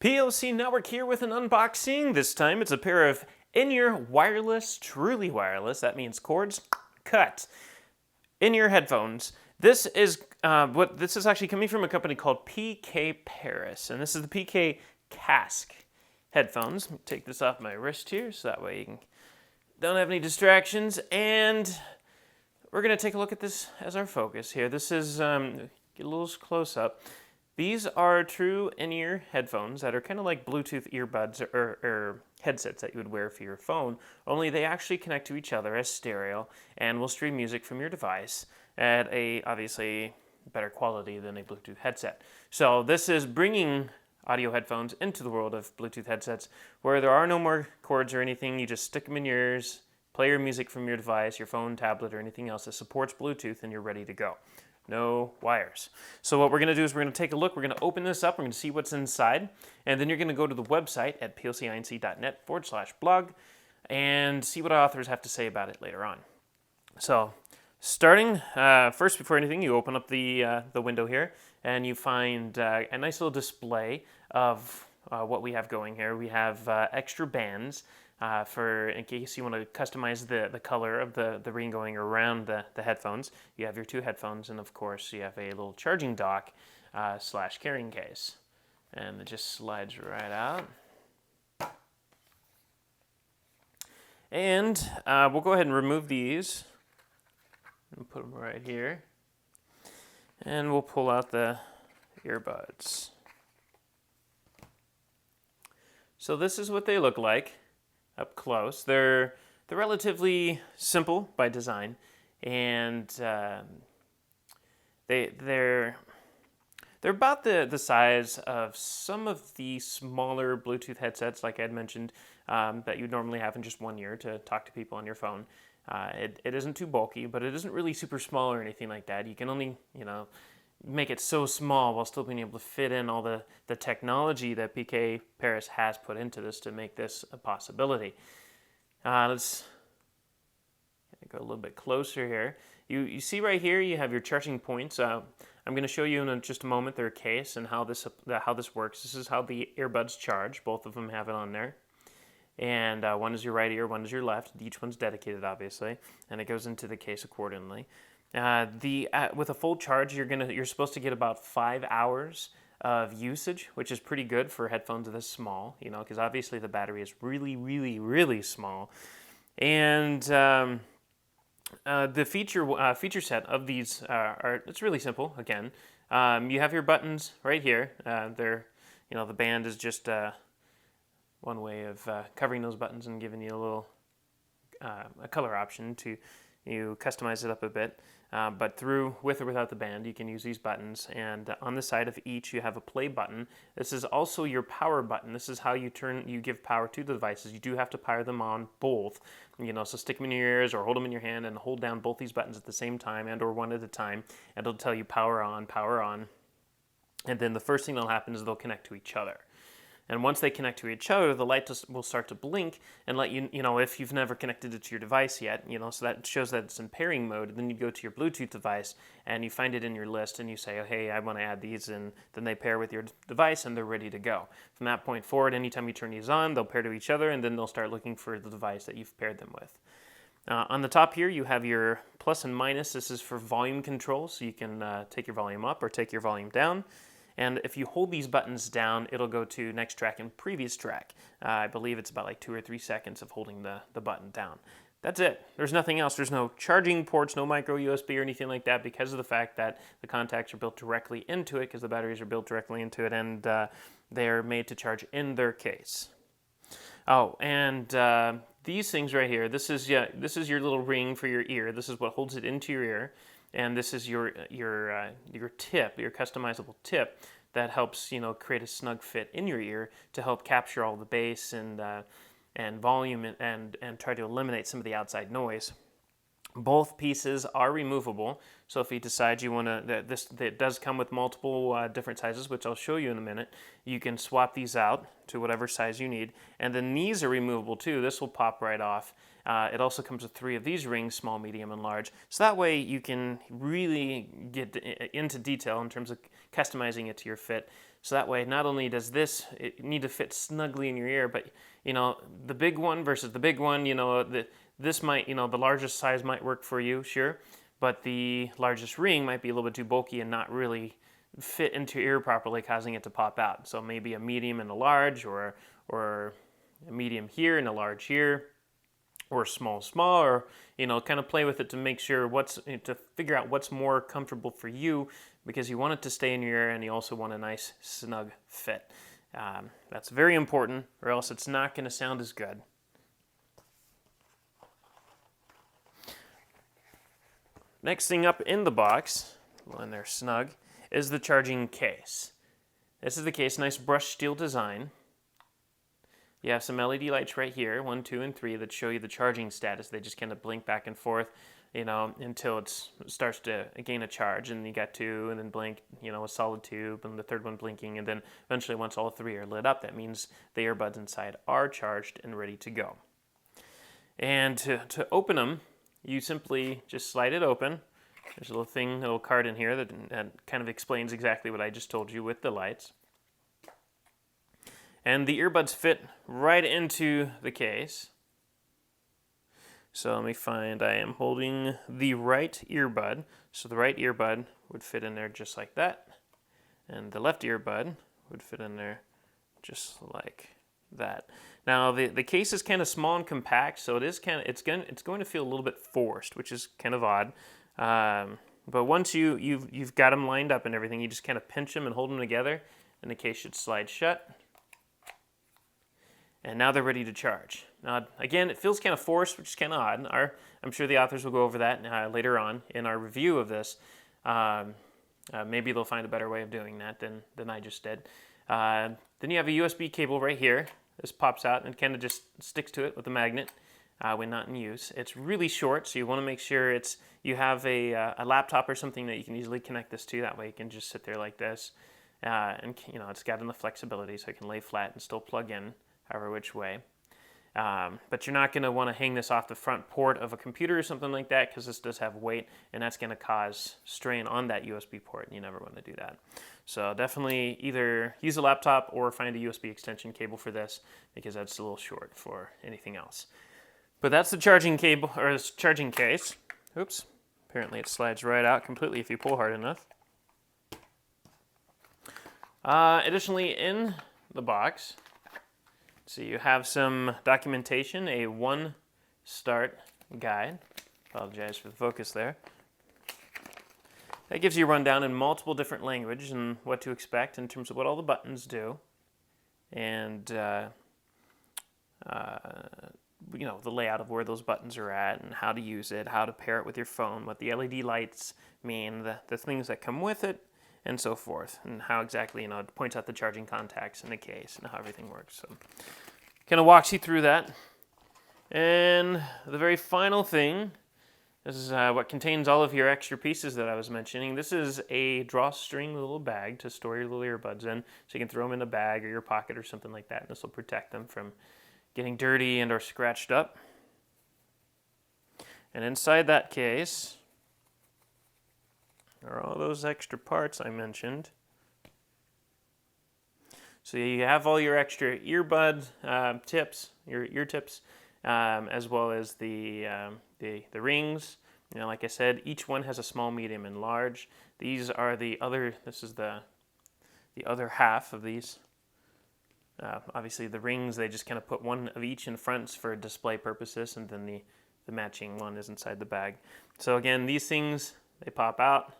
POC Network here with an unboxing. This time it's a pair of in-ear wireless, truly wireless, that means cords cut, in-ear headphones. This is actually coming from a company called PK Paris, and this is the PK Cask headphones. Let me take this off my wrist here so that way you don't have any distractions, and we're going to take a look at this as our focus here. This is, get a little close up. These are true in-ear headphones that are kind of like Bluetooth earbuds or headsets that you would wear for your phone, only they actually connect to each other as stereo and will stream music from your device at a, obviously, better quality than a Bluetooth headset. So this is bringing audio headphones into the world of Bluetooth headsets where there are no more cords or anything. You just stick them in your ears, play your music from your device, your phone, tablet, or anything else that supports Bluetooth, and you're ready to go. No wires. So what we're going to do is we're going to take a look. We're going to open this up. We're going to see what's inside. And then you're going to go to the website at pocinc.net/blog and see what our authors have to say about it later on. So starting, first before anything, you open up the window here and you find a nice little display of what we have going here. We have extra bands for in case you want to customize the color of the ring going around the headphones. You have your two headphones, and of course you have a little charging dock / carrying case. And it just slides right out. And we'll go ahead and remove these and put them right here. And we'll pull out the earbuds. So this is what they look like up close. They're relatively simple by design, and they're about the size of some of the smaller Bluetooth headsets, like I'd mentioned, that you'd normally have in just one ear to talk to people on your phone. It isn't too bulky, but it isn't really super small or anything like that. You can only, make it so small while still being able to fit in all the technology that PK Paris has put into this to make this a possibility. Let's go a little bit closer here. You see right here you have your charging points. I'm going to show you in just a moment their case and how this works. This is how the earbuds charge. Both of them have it on there. And one is your right ear, one is your left. Each one's dedicated, obviously, and it goes into the case accordingly. With a full charge, you're supposed to get about 5 hours of usage, which is pretty good for headphones this small, because obviously the battery is really, really, really small. And the feature set of these it's really simple. Again, you have your buttons right here. The band is just one way of covering those buttons and giving you a little a color option to customize it up a bit. But with or without the band, you can use these buttons. And on the side of each, you have a play button. This is also your power button. This is how you give power to the devices. You do have to power them on both. So stick them in your ears or hold them in your hand and hold down both these buttons at the same time and or one at a time. And it'll tell you power on, power on. And then the first thing that'll happen is they'll connect to each other. And once they connect to each other, the light will start to blink and let you, if you've never connected it to your device yet, so that shows that it's in pairing mode. And then you go to your Bluetooth device and you find it in your list and you say, oh, hey, I want to add these, and then they pair with your device and they're ready to go. From that point forward, anytime you turn these on, they'll pair to each other and then they'll start looking for the device that you've paired them with. On the top here, you have your plus and minus. This is for volume control, so you can take your volume up or take your volume down. And if you hold these buttons down, it'll go to next track and previous track. I believe it's about like 2 or 3 seconds of holding the button down. That's it. There's nothing else. There's no charging ports, no micro USB or anything like that, because of the fact that the contacts are built directly into it, because the batteries are built directly into it, and they're made to charge in their case. Oh, and these things right here, this is your little ring for your ear. This is what holds it into your ear. And this is your tip, your customizable tip that helps create a snug fit in your ear to help capture all the bass and volume and try to eliminate some of the outside noise. Both pieces are removable, so if you decide you want to, it does come with multiple different sizes, which I'll show you in a minute. You can swap these out to whatever size you need, and then these are removable too. This will pop right off, It also comes with 3 of these rings, small, medium, and large. So that way you can really get into detail in terms of customizing it to your fit. So that way, not only does this need to fit snugly in your ear, but the big one versus the big one, this might, the largest size might work for you, sure, but the largest ring might be a little bit too bulky and not really fit into your ear properly, causing it to pop out. So maybe a medium and a large, or a medium here and a large here, or small, or kind of play with it to make sure to figure out what's more comfortable for you, because you want it to stay in your ear and you also want a nice snug fit. That's very important, or else it's not going to sound as good. Next thing up in the box, when they're snug, is the charging case. This is the case, nice brushed steel design. You have some LED lights right here, 1, 2, and 3, that show you the charging status. They just kind of blink back and forth, until it starts to gain a charge. And you got 2, and then blink, a solid tube, and the third one blinking. And then eventually, once all 3 are lit up, that means the earbuds inside are charged and ready to go. And to open them, you simply just slide it open. There's a little card in here that kind of explains exactly what I just told you with the lights. And the earbuds fit right into the case. So let me find, I am holding the right earbud. So the right earbud would fit in there just like that. And the left earbud would fit in there just like that. Now the case is kind of small and compact, so it's going to feel a little bit forced, which is kind of odd. But once you've got them lined up and everything, you just kind of pinch them and hold them together, and the case should slide shut. And now they're ready to charge. Now, again, it feels kind of forced, which is kind of odd. I'm sure the authors will go over that later on in our review of this. Maybe they'll find a better way of doing that than I just did. Then you have a USB cable right here. This pops out and kind of just sticks to it with a magnet when not in use. It's really short, so you want to make sure you have a laptop or something that you can easily connect this to. That way you can just sit there like this. And it's got enough flexibility so it can lay flat and still plug in however which way. But you're not going to want to hang this off the front port of a computer or something like that, because this does have weight, and that's going to cause strain on that USB port, and you never want to do that. So definitely either use a laptop or find a USB extension cable for this, because that's a little short for anything else. But that's the charging cable, or this charging case. Oops, apparently it slides right out completely if you pull hard enough. Additionally, in the box, so you have some documentation, a 1-start guide. Apologize for the focus there. That gives you a rundown in multiple different languages and what to expect in terms of what all the buttons do, and the layout of where those buttons are at and how to use it, how to pair it with your phone, what the LED lights mean, the things that come with it, and so forth, and how exactly, it points out the charging contacts in the case and how everything works. So, kind of walks you through that. And the very final thing, this is what contains all of your extra pieces that I was mentioning. This is a drawstring little bag to store your little earbuds in, so you can throw them in a bag or your pocket or something like that, and this will protect them from getting dirty and or scratched up. And inside that case are all those extra parts I mentioned. So you have all your extra earbud tips, your ear tips, as well as the rings. Like I said, each one has a small, medium, and large. These are this is the other half of these. Obviously the rings, they just kind of put one of each in front for display purposes, and then the matching one is inside the bag. So again, these things, they pop out.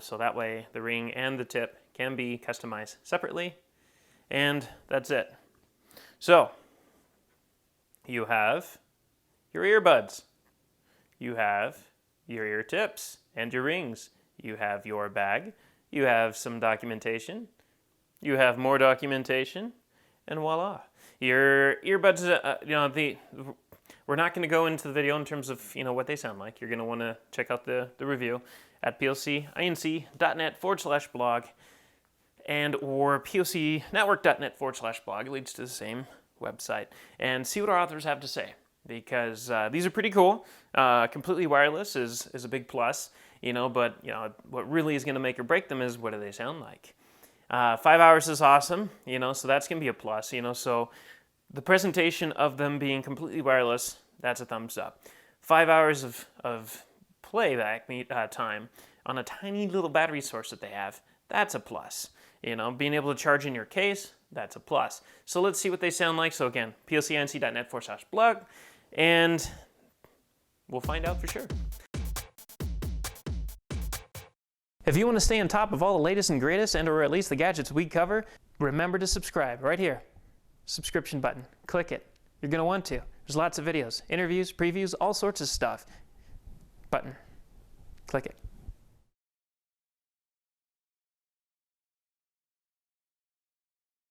So that way the ring and the tip can be customized separately, and that's it. So you have your earbuds, you have your ear tips and your rings, you have your bag, you have some documentation, you have more documentation, and voila. Your earbuds, we're not going to go into the video in terms of what they sound like. You're going to want to check out the review at plcinc.net/blog and or plcnetwork.net/blog. It leads to the same website, and see what our authors have to say. because these are pretty cool. Completely wireless is a big plus, but what really is going to make or break them is what do they sound like. 5 hours is awesome, so that's going to be a plus, so the presentation of them being completely wireless, that's a thumbs up. 5 hours of playback time on a tiny little battery source that they have, that's a plus. Being able to charge in your case, that's a plus. So let's see what they sound like. So again, plcinc.net/blog, and we'll find out for sure. If you want to stay on top of all the latest and greatest, or at least the gadgets we cover, remember to subscribe right here. Subscription button. Click it. You're going to want to. There's lots of videos, interviews, previews, all sorts of stuff. Button. Click it.